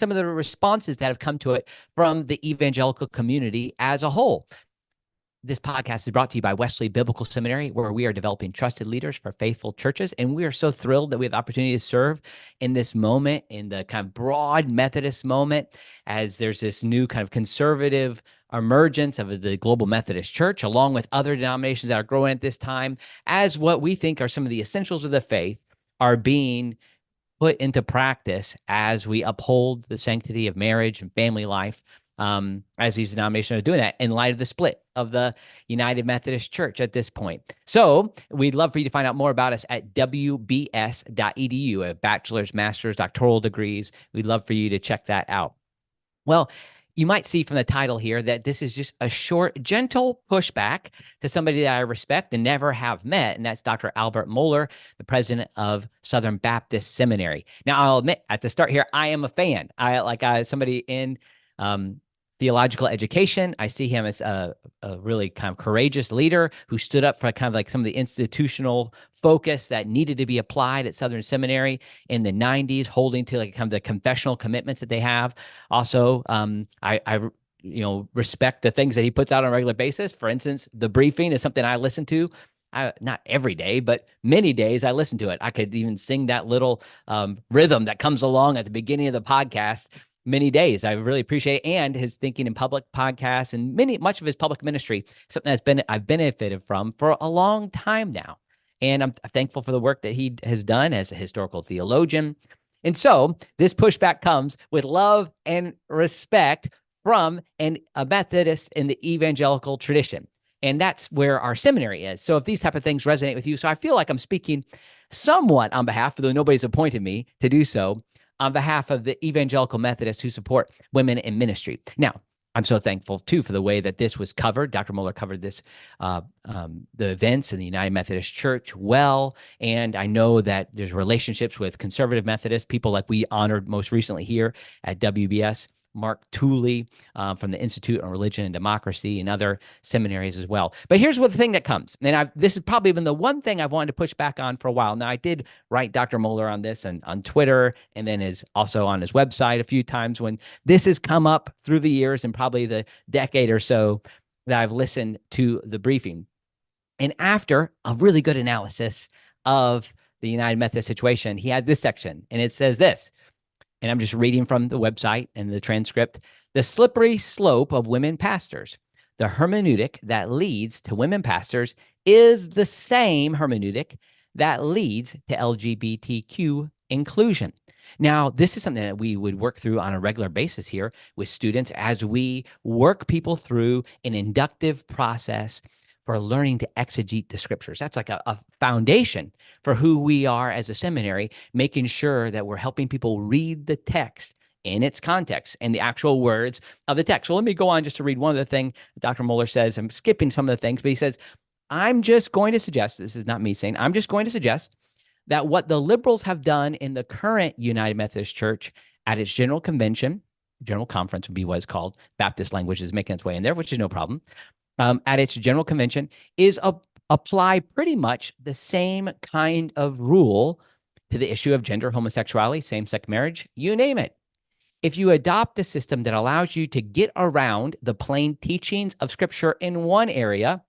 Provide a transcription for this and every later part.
some of the responses that have come to it from the evangelical community as a whole. This podcast is brought to you by Wesley Biblical Seminary, where we are developing trusted leaders for faithful churches. And we are so thrilled that we have the opportunity to serve in this moment, in the kind of broad Methodist moment, as there's this new kind of conservative emergence of the global Methodist Church, along with other denominations that are growing at this time, as what we think are some of the essentials of the faith are being put into practice as we uphold the sanctity of marriage and family life. As these denominations are doing that in light of the split of the United Methodist Church at this point. So we'd love for you to find out more about us at wbs.edu, a bachelor's, master's, doctoral degrees. We'd love for you to check that out. Well, you might see from the title here that this is just a short, gentle pushback to somebody that I respect and never have met, and that's Dr. Albert Mohler, the president of Southern Baptist Seminary. Now, I'll admit at the start here, I am a fan. Somebody in theological education. I see him as a really kind of courageous leader who stood up for kind of like some of the institutional focus that needed to be applied at Southern Seminary in the 90s, holding to like kind of the confessional commitments that they have. Also, I respect the things that he puts out on a regular basis. For instance, the briefing is something I listen to. Not every day, but many days I listen to it. I could even sing that little rhythm that comes along at the beginning of the podcast many days. I really appreciate it. And his Thinking in Public podcast and much of his public ministry, something I've benefited from for a long time now. And I'm thankful for the work that he has done as a historical theologian. And so this pushback comes with love and respect from a Methodist in the evangelical tradition. And that's where our seminary is. So if these type of things resonate with you, so I feel like I'm speaking somewhat on behalf, though nobody's appointed me to do so, on behalf of the evangelical Methodists who support women in ministry. Now, I'm so thankful, too, for the way that this was covered. Dr. Mohler covered this, the events in the United Methodist Church well, and I know that there's relationships with conservative Methodists, people like we honored most recently here at WBS, Mark Tooley from the Institute on Religion and Democracy and other seminaries as well. But here's what the thing that comes. And this is probably been the one thing I've wanted to push back on for a while. Now, I did write Dr. Mohler on this and on Twitter, and then is also on his website a few times when this has come up through the years and probably the decade or so that I've listened to the briefing. And after a really good analysis of the United Methodist situation, he had this section, and it says this. And I'm just reading from the website and the transcript. The slippery slope of women pastors. The hermeneutic that leads to women pastors is the same hermeneutic that leads to LGBTQ inclusion. Now, this is something that we would work through on a regular basis here with students as we work people through an inductive process for learning to exegete the scriptures. That's like a foundation for who we are as a seminary, making sure that we're helping people read the text in its context and the actual words of the text. Well, let me go on just to read one of the things Dr. Mohler says. I'm skipping some of the things, but he says, I'm just going to suggest, this is not me saying, I'm just going to suggest that what the liberals have done in the current United Methodist Church at its general convention, general conference would be what it's called, Baptist language is making its way in there, which is no problem, at its general convention, is apply pretty much the same kind of rule to the issue of gender, homosexuality, same-sex marriage, you name it. If you adopt a system that allows you to get around the plain teachings of Scripture in one area,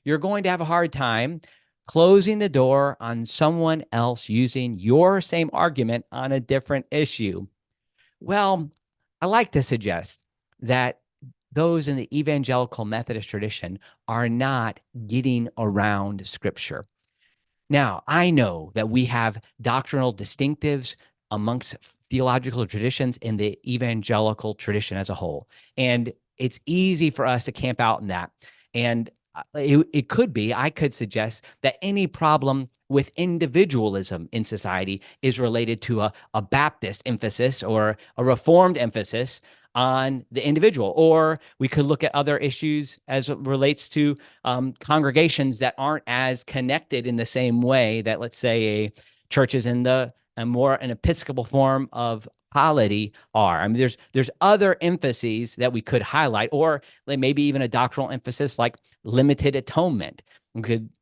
you're going to have a hard time closing the door on someone else using your same argument on a different issue. Well, I like to suggest that those in the evangelical Methodist tradition are not getting around Scripture. Now, I know that we have doctrinal distinctives amongst theological traditions in the evangelical tradition as a whole, and it's easy for us to camp out in that. And it could be, I could suggest that any problem with individualism in society is related to a Baptist emphasis or a Reformed emphasis on the individual. Or we could look at other issues as it relates to congregations that aren't as connected in the same way that, let's say, churches in an Episcopal form of polity are. I mean, there's other emphases that we could highlight, or maybe even a doctrinal emphasis like limited atonement.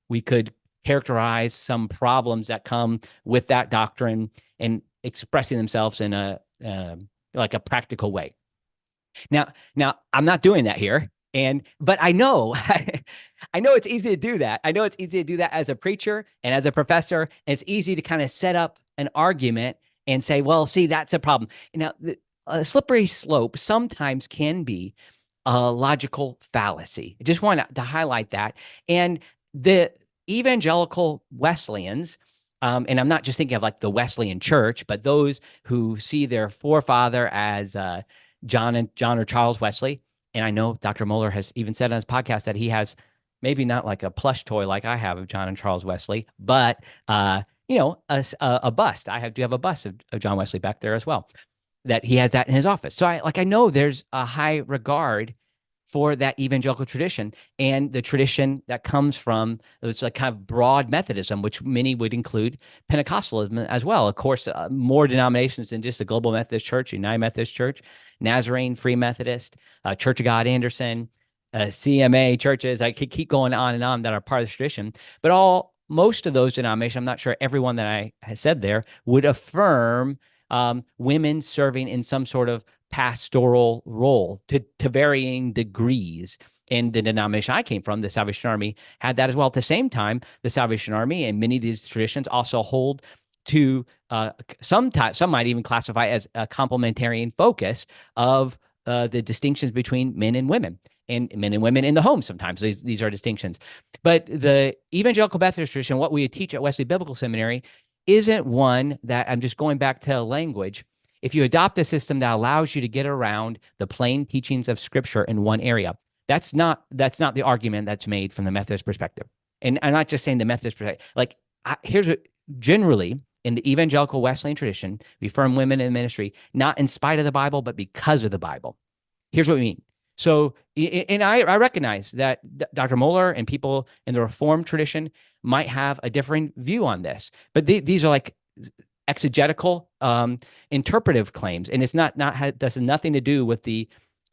We could characterize some problems that come with that doctrine and expressing themselves in a like a practical way. Now I'm not doing that here. But I know, I know it's easy to do that. I know it's easy to do that as a preacher and as a professor. And it's easy to kind of set up an argument and say, well, see, that's a problem. Now, a slippery slope sometimes can be a logical fallacy. I just want to highlight that. And the evangelical Wesleyans, and I'm not just thinking of like the Wesleyan Church, but those who see their forefather as John or Charles Wesley. And I know Dr. Mohler has even said on his podcast that he has maybe not like a plush toy like I have of John and Charles Wesley, but a bust. Do have a bust of John Wesley back there as well. That he has that in his office. So I know there's a high regard for that evangelical tradition and the tradition that comes from it's like kind of broad Methodism, which many would include Pentecostalism as well. Of course, more denominations than just the Global Methodist Church, United Methodist Church, Nazarene, Free Methodist, Church of God Anderson, CMA churches. I could keep going on and on that are part of the tradition, but most of those denominations, I'm not sure everyone that I said there would affirm women serving in some sort of pastoral role to varying degrees. And the denomination I came from, the Salvation Army, had that as well. At the same time, the Salvation Army and many of these traditions also hold to some might even classify as a complementarian focus of the distinctions between men and women. And men and women in the home, sometimes these are distinctions. But the Evangelical Methodist tradition, what we teach at Wesley Biblical Seminary, isn't one that, I'm just going back to language, if you adopt a system that allows you to get around the plain teachings of Scripture in one area, that's not the argument that's made from the Methodist perspective. And I'm not just saying the Methodist perspective. Like, here's what generally in the evangelical Wesleyan tradition, we affirm women in ministry, not in spite of the Bible, but because of the Bible. Here's what we mean. So, and I recognize that Dr. Mohler and people in the Reformed tradition might have a differing view on this, but these are like exegetical, interpretive claims, and it's not has nothing to do with the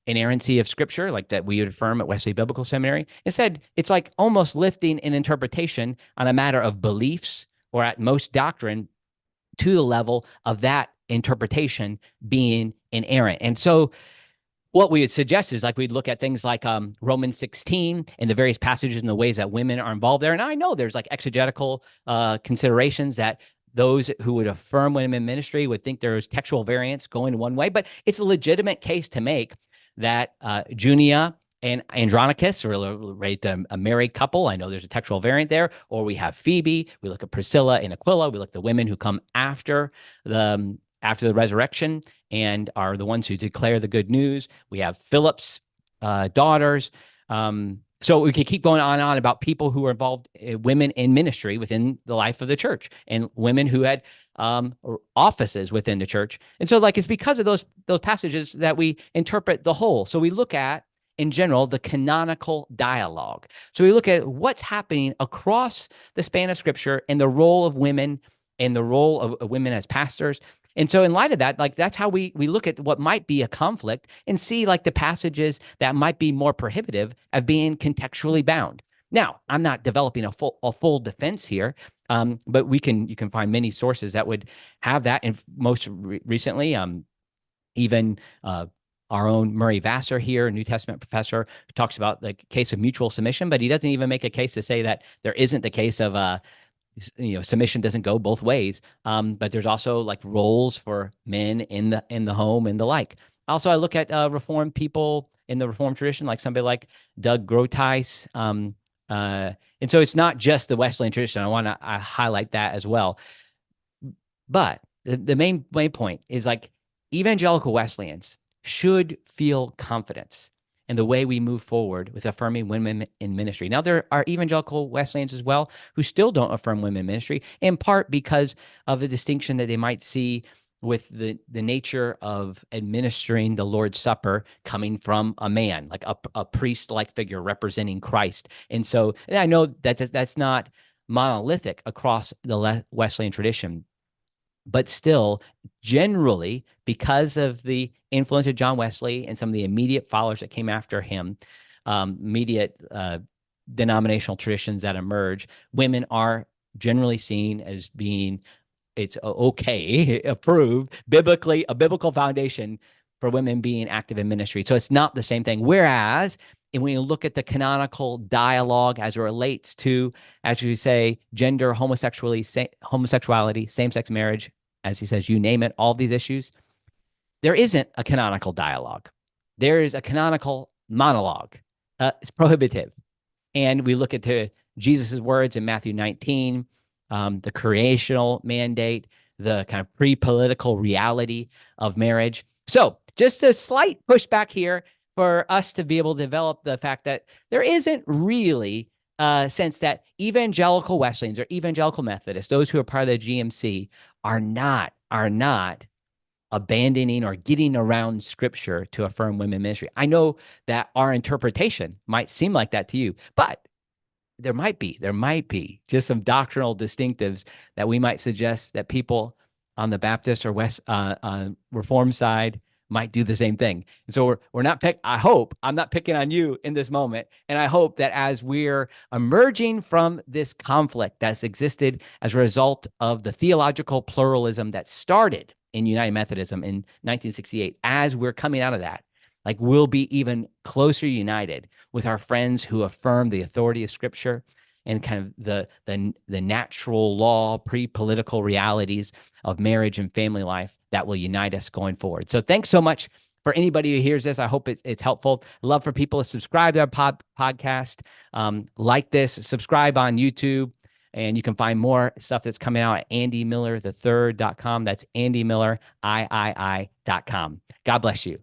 inerrancy of Scripture, like that we would affirm at Wesley Biblical Seminary. Instead, it's like almost lifting an interpretation on a matter of beliefs or at most doctrine to the level of that interpretation being inerrant. And so what we would suggest is like we'd look at things like Romans 16 and the various passages and the ways that women are involved there. And I know there's like exegetical considerations that those who would affirm women in ministry would think there's textual variance going one way, but it's a legitimate case to make that Junia and Andronicus are a married couple. I know there's a textual variant there. Or we have Phoebe. We look at Priscilla and Aquila. We look at the women who come after the resurrection and are the ones who declare the good news. We have Philip's daughters. So we could keep going on and on about people who are involved, women in ministry within the life of the church, and women who had offices within the church. And so, like, it's because of those passages that we interpret the whole. So we look at, in general, the canonical dialogue. So we look at what's happening across the span of Scripture and the role of women and the role of women as pastors. And so in light of that, like, that's how we look at what might be a conflict and see like the passages that might be more prohibitive of being contextually bound. Now, I'm not developing a full defense here, but you can find many sources that would have that. And most recently, even our own Murray Vassar here, a New Testament professor, who talks about the case of mutual submission, but he doesn't even make a case to say that there isn't the case of submission doesn't go both ways. But there's also like roles for men in the home and the like. Also, I look at Reformed people in the Reformed tradition, like somebody like Doug Grotice. And so it's not just the Wesleyan tradition. I want to highlight that as well. But the main point is like evangelical Wesleyans should feel confidence in the way we move forward with affirming women in ministry. Now, there are evangelical Wesleyans as well who still don't affirm women in ministry, in part because of the distinction that they might see with the nature of administering the Lord's Supper coming from a man, like a priest-like figure representing Christ. And so I know that that's not monolithic across the Wesleyan tradition, but still, generally, because of the influence of John Wesley and some of the immediate followers that came after him, immediate denominational traditions that emerge, women are generally seen as being it's okay, approved biblically, a biblical foundation for women being active in ministry. So it's not the same thing. Whereas, and when you look at the canonical dialogue as it relates to, as you say, gender, homosexuality, same-sex marriage, as he says, you name it, all these issues, there isn't a canonical dialogue. There is a canonical monologue. It's prohibitive. And we look at Jesus' words in Matthew 19, the creational mandate, the kind of pre-political reality of marriage. So just a slight pushback here for us to be able to develop the fact that there isn't really a sense that evangelical Wesleyans or evangelical Methodists, those who are part of the GMC, are not abandoning or getting around scripture to affirm women ministry. I know that our interpretation might seem like that to you, but there might be just some doctrinal distinctives that we might suggest that people on the Baptist or Reform side might do the same thing. And so we're not I hope I'm not picking on you in this moment. And I hope that as we're emerging from this conflict that's existed as a result of the theological pluralism that started in United Methodism in 1968, as we're coming out of that, like we'll be even closer united with our friends who affirm the authority of Scripture and kind of the natural law, pre-political realities of marriage and family life that will unite us going forward. So thanks so much for anybody who hears this. I hope it's helpful. I'd love for people to subscribe to our podcast, like this, subscribe on YouTube, and you can find more stuff that's coming out at andymillerthird.com. That's andymiller.com. God bless you.